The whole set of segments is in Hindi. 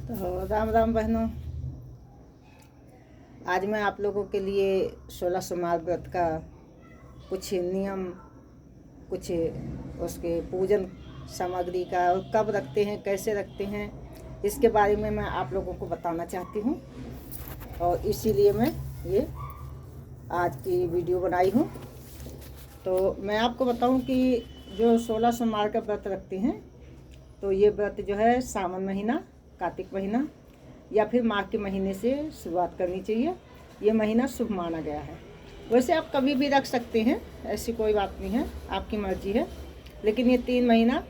तो राम राम बहनों। आज मैं आप लोगों के लिए 16 सोमवार व्रत का कुछ नियम, कुछ उसके पूजन सामग्री का और कब रखते हैं, कैसे रखते हैं, इसके बारे में मैं आप लोगों को बताना चाहती हूँ। और इसीलिए मैं ये आज की वीडियो बनाई हूँ। तो मैं आपको बताऊँ कि जो 16 सोमवार का व्रत रखते हैं, तो ये व्रत जो है सावन महीना, कार्तिक महीना या फिर माघ के महीने से शुरुआत करनी चाहिए। ये महीना शुभ माना गया है। वैसे आप कभी भी रख सकते हैं, ऐसी कोई बात नहीं है, आपकी मर्जी है, लेकिन ये 3 महीना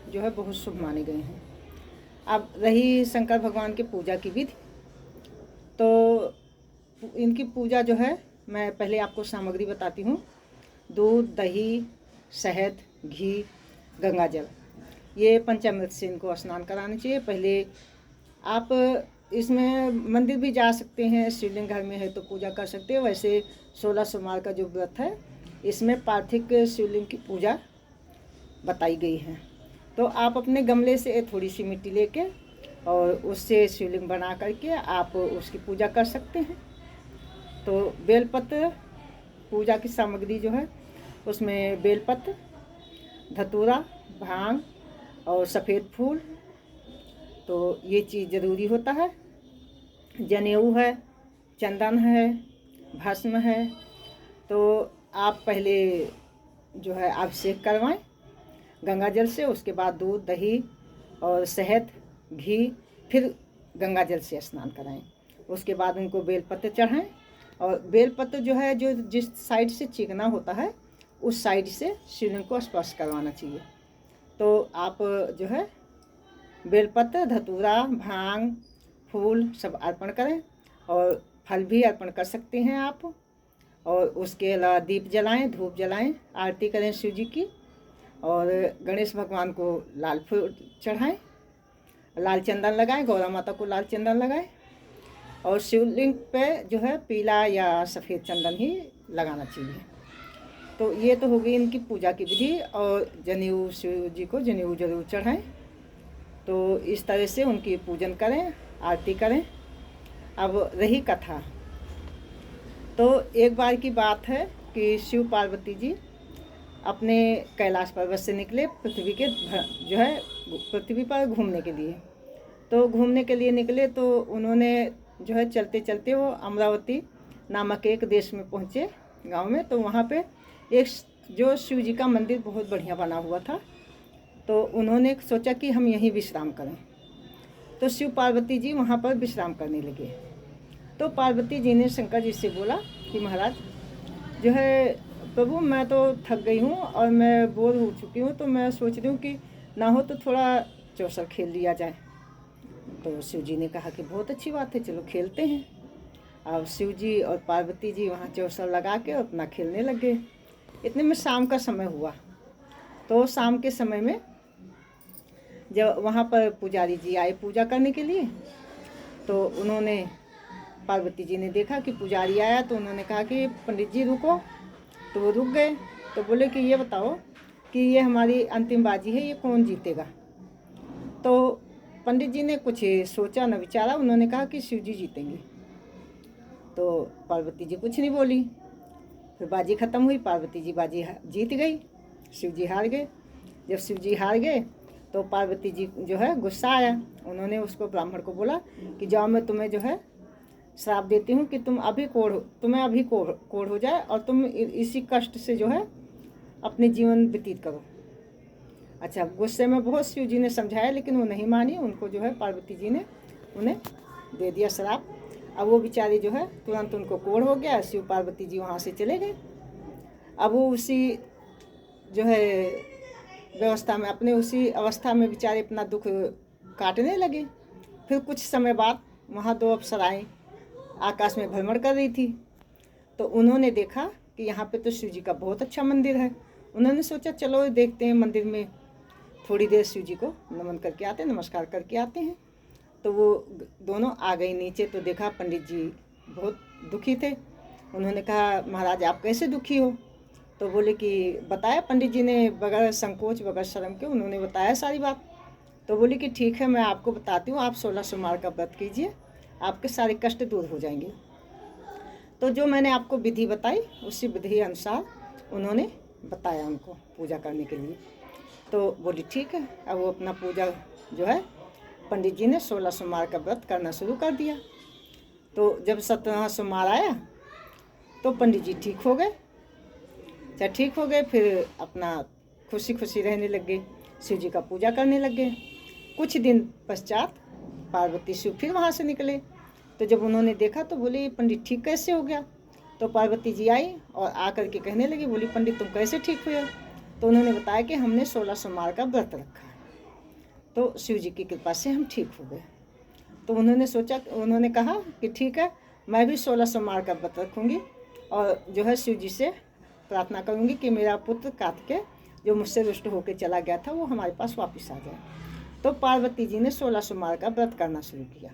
जो है बहुत शुभ माने गए हैं। अब रही शंकर भगवान की पूजा की विधि, तो इनकी पूजा जो है मैं पहले आपको सामग्री बताती हूँ। दूध, दही, शहद, घी, गंगा जल, ये पंचामृत से इनको स्नान कराना चाहिए। पहले आप इसमें मंदिर भी जा सकते हैं, शिवलिंग घर में है तो पूजा कर सकते हैं। वैसे 16 सोमवार का जो व्रत है, इसमें पार्थिव शिवलिंग की पूजा बताई गई है। तो आप अपने गमले से थोड़ी सी मिट्टी लेके और उससे शिवलिंग बना करके आप उसकी पूजा कर सकते हैं। तो बेलपत्र, पूजा की सामग्री जो है उसमें बेलपत्र, धतूरा, भांग और सफ़ेद फूल, तो ये चीज़ ज़रूरी होता है। जनेऊ है, चंदन है, भस्म है। तो आप पहले जो है अभिषेक करवाएं गंगा जल से, उसके बाद दूध, दही और शहद, घी, फिर गंगा जल से स्नान कराएं। उसके बाद उनको बेलपत्र चढ़ाएं। और बेलपत्र जो है, जो जिस साइड से चिकना होता है उस साइड से शिवलिंग को स्पर्श करवाना चाहिए। तो आप जो है बेलपत्र, धतूरा, भांग, फूल सब अर्पण करें और फल भी अर्पण कर सकते हैं आप। और उसके अलावा दीप जलाएं, धूप जलाएं, आरती करें शिव जी की। और गणेश भगवान को लाल फूल चढ़ाएं, लाल चंदन लगाएं, गौरा माता को लाल चंदन लगाएं। और शिवलिंग पे जो है पीला या सफ़ेद चंदन ही लगाना चाहिए। तो ये तो हो गई इनकी पूजा की विधि। और जनेऊ, शिव जी को जनेऊ जरूर चढ़ाएं। तो इस तरह से उनकी पूजन करें, आरती करें। अब रही कथा, तो एक बार की बात है कि शिव पार्वती जी अपने कैलाश पर्वत से निकले पृथ्वी के जो है पृथ्वी पर घूमने के लिए। तो घूमने के लिए निकले तो उन्होंने जो है चलते चलते वो अमरावती नामक एक देश में पहुँचे, गांव में। तो वहाँ पे एक जो शिव जी का मंदिर बहुत बढ़िया बना हुआ था। तो उन्होंने सोचा कि हम यहीं विश्राम करें। तो शिव पार्वती जी वहाँ पर विश्राम करने लगे। तो पार्वती जी ने शंकर जी से बोला कि महाराज जो है, प्रभु मैं तो थक गई हूँ और मैं बोर हो चुकी हूँ, तो मैं सोच रही हूँ कि ना हो तो थोड़ा चौसर खेल लिया जाए। तो शिव जी ने कहा कि बहुत अच्छी बात है, चलो खेलते हैं। अब शिव जी और पार्वती जी वहाँ चौसर लगा के अपना खेलने लग गए। इतने में शाम का समय हुआ। तो शाम के समय में जब वहाँ पर पुजारी जी आए पूजा करने के लिए, तो उन्होंने, पार्वती जी ने देखा कि पुजारी आया, तो उन्होंने कहा कि पंडित जी रुको। तो वो रुक गए। तो बोले कि ये बताओ कि ये हमारी अंतिम बाजी है, ये कौन जीतेगा। तो पंडित जी ने कुछ सोचा न विचारा, उन्होंने कहा कि शिव जी जीतेंगे। तो पार्वती जी कुछ नहीं बोली। फिर बाजी ख़त्म हुई, पार्वती जी बाजी जीत गई, शिव जी हार गए। जब शिव जी हार गए तो पार्वती जी जो है गुस्सा आया। उन्होंने उसको, ब्राह्मण को बोला कि जाओ, मैं तुम्हें जो है श्राप देती हूँ कि तुम्हें अभी कोढ़ हो जाए और तुम इसी कष्ट से जो है अपने जीवन व्यतीत करो। अच्छा, गुस्से में बहुत शिव जी ने समझाया, लेकिन वो नहीं मानी। उनको जो है पार्वती जी ने उन्हें दे दिया श्राप। अब वो बेचारे जो है तुरंत उनको कोढ़ हो गया। शिव पार्वती जी वहाँ से चले गए। अब वो उसी जो है व्यवस्था में, अपने उसी अवस्था में बेचारे अपना दुख काटने लगे। फिर कुछ समय बाद वहाँ 2 अप्सराएं आकाश में भ्रमण कर रही थी। तो उन्होंने देखा कि यहाँ पे तो शिव जी का बहुत अच्छा मंदिर है। उन्होंने सोचा चलो देखते हैं, मंदिर में थोड़ी देर शिव जी को नमन करके आते हैं, नमस्कार करके आते हैं। तो वो दोनों आ गई नीचे। तो देखा पंडित जी बहुत दुखी थे। उन्होंने कहा महाराज आप कैसे दुखी हो। तो बोले कि बताया, पंडित जी ने बगैर संकोच बगैर शर्म के उन्होंने बताया सारी बात। तो बोली कि ठीक है, मैं आपको बताती हूँ, आप 16 सोमवार का व्रत कीजिए, आपके सारे कष्ट दूर हो जाएंगे। तो जो मैंने आपको विधि बताई उसी विधि अनुसार उन्होंने बताया उनको पूजा करने के लिए। तो बोली ठीक है। अब वो अपना पूजा जो है पंडित जी ने 16 सोमवार का व्रत करना शुरू कर दिया। तो जब 17वां सोमवार आया तो पंडित जी ठीक हो गए। जब ठीक हो गए फिर अपना खुशी खुशी रहने लग गए, शिव जी का पूजा करने लग गए। कुछ दिन पश्चात पार्वती शिव फिर वहाँ से निकले। तो जब उन्होंने देखा तो बोले पंडित ठीक कैसे हो गया। तो पार्वती जी आई और आकर के कहने लगी, बोली पंडित तुम कैसे ठीक हुए। तो उन्होंने बताया कि हमने 16 सोमवार का व्रत रखा है, तो शिव जी की कृपा से हम ठीक हो गए। तो उन्होंने कहा कि ठीक है, मैं भी 16 सोमवार का व्रत रखूँगी और जो है शिव जी से प्रार्थना करूँगी कि मेरा पुत्र कार्तिकेय जो मुझसे रुष्ट होकर चला गया था वो हमारे पास वापस आ जाए। तो पार्वती जी ने 16 सोमवार का व्रत करना शुरू किया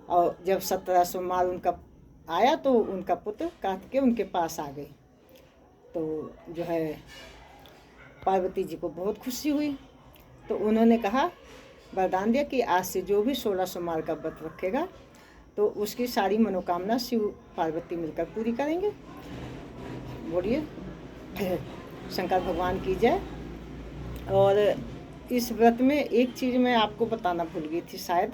और जब 17 सोमवार उनका आया तो उनका पुत्र कार्तिकेय उनके पास आ गए। तो जो है पार्वती जी को बहुत खुशी हुई। तो उन्होंने कहा, वरदान दिया कि आज से जो भी 16 सोमवार का व्रत रखेगा तो उसकी सारी मनोकामना शिव पार्वती मिलकर पूरी करेंगे। बोलिए शंकर भगवान की जय। और इस व्रत में एक चीज़ मैं आपको बताना भूल गई थी शायद,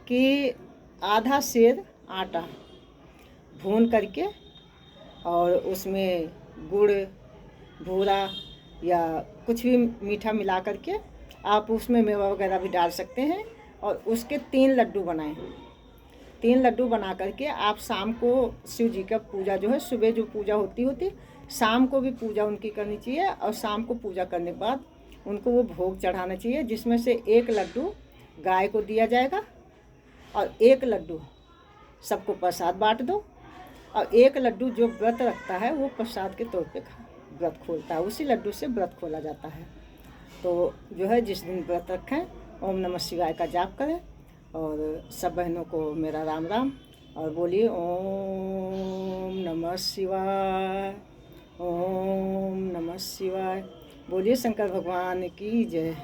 कि आधा सेर आटा भून करके और उसमें गुड़ भूरा या कुछ भी मीठा मिला करके आप उसमें मेवा वगैरह भी डाल सकते हैं और उसके 3 लड्डू बनाएं। 3 लड्डू बना करके आप शाम को शिव जी का पूजा जो है, सुबह जो पूजा होती शाम को भी पूजा उनकी करनी चाहिए और शाम को पूजा करने के बाद उनको वो भोग चढ़ाना चाहिए, जिसमें से 1 लड्डू गाय को दिया जाएगा और 1 लड्डू सबको प्रसाद बांट दो और 1 लड्डू जो व्रत रखता है वो प्रसाद के तौर पे व्रत खोलता है, उसी लड्डू से व्रत खोला जाता है। तो जो है जिस दिन व्रत रखें ओम नमः शिवाय का जाप करें। और सब बहनों को मेरा राम राम और बोलिए ओम नमः शिवाय, ओम नमः शिवाय। बोलिए शंकर भगवान की जय।